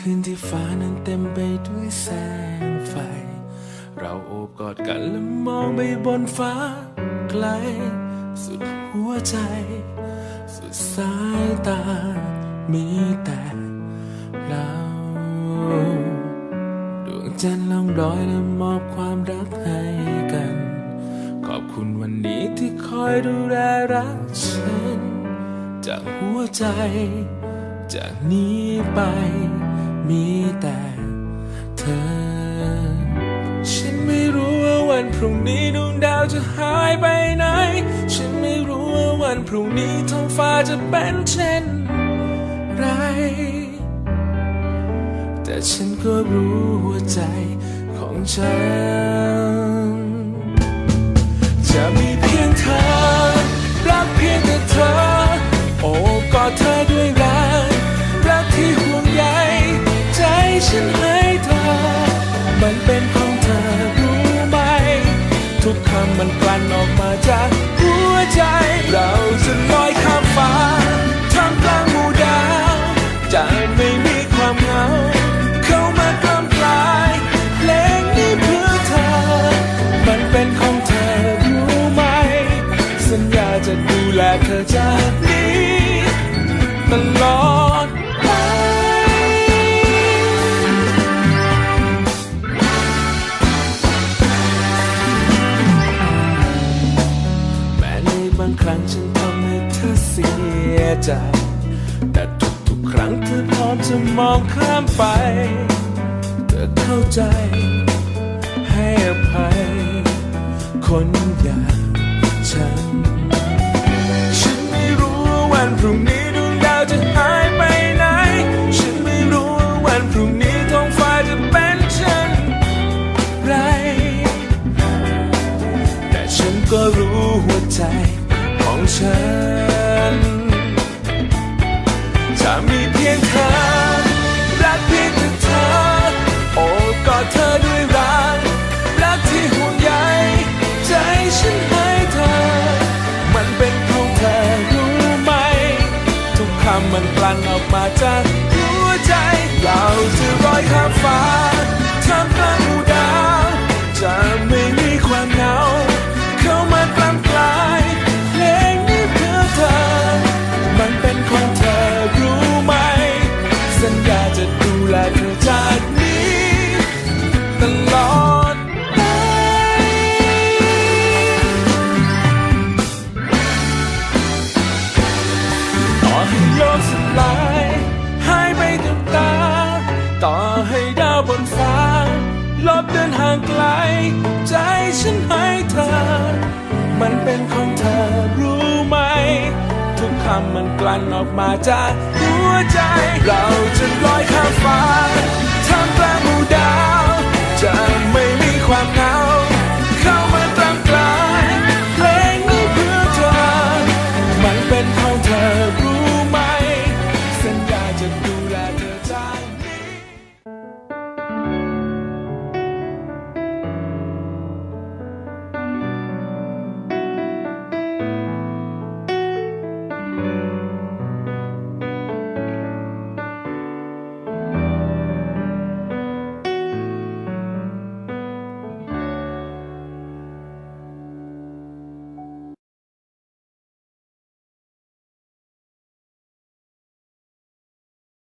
คืนที่ฟ้านั้นเต็มไปด้วยแสงไฟเราโอบกอดกันและมองไปบนฟ้าไกลสุดหัวใจสุดสายตามีแต่เราดวงจันทร์ล่องลอยและมอบความรักให้กันขอบคุณวันนี้ที่คอยดูแลรักฉันจากหัวใจจากนี้ไปมีแต่เธอฉันไม่รู้ว่าวันพรุ่งนี้ดวงดาวจะหายไปไหนฉันไม่รู้ว่าวันพรุ่งนี้ท้องฟ้าจะเป็นเช่นไรแต่ฉันก็รู้หัวใจของฉันจะมีเพียงเธอรักเพียงแต่เธอโอบกอดเธอด้วยรักที่ห่วงใยใจฉันให้เธอมันเป็นของเธอรู้ไหมทุกคำมันกลั่นออกมาจากหัวใจเราจะลอยข้ามฟ้าท่ามกลางหมู่ดาวจะไม่มีความเหงาเข้ามากล้ำกลายเพลงนี้เพื่อเธอมันเป็นของเธอรู้ไหมสัญญาจะดูแลเธอจากนี้ตลอดบางครั้งฉันทำให้เธอเสียใจแต่ทุกครั้งเธอพร้อมจะมองข้ามไปเธอเข้าใจให้อภัยคนอย่างฉันไม่รู้ว่าวันพรุ่งนี้ดวงดาวจะหายไปไหนฉันไม่รู้ว่าวันพรุ่งนี้ท้องฟ้าจะเป็นเช่นไรแต่ฉันก็รู้หัวใจของฉันจะมีเพียงเธอรักเพียงแต่เธอโอบกอดเธอด้วยรักที่ห่วงใยใจฉันให้เธอมันเป็นของเธอรู้ไหมทุกคำมันกลั่นออกมาจากหัวใจเราจะลอยข้ามฟ้าท่ามกลางหมู่ดาวจะไม่มีความเหงาเข้ามากล้ำกลายเพลงนี้เพื่อเธอมันเป็นของเธอรู้ไหมสัญญาจะดูแลเธอจากนี้ตลอดไปต่อให้โลกสลายหายไปกับตาต่อให้ดาวบนฟ้าลบเดินห่างไกลใจฉันให้เธอมันเป็นของเธอรู้ไหมทุกคำมันกลั่นออกมาจากหัวใจเราจะลอยข้ามฟ้าท่ามกลางหมู่ดาวจะไม่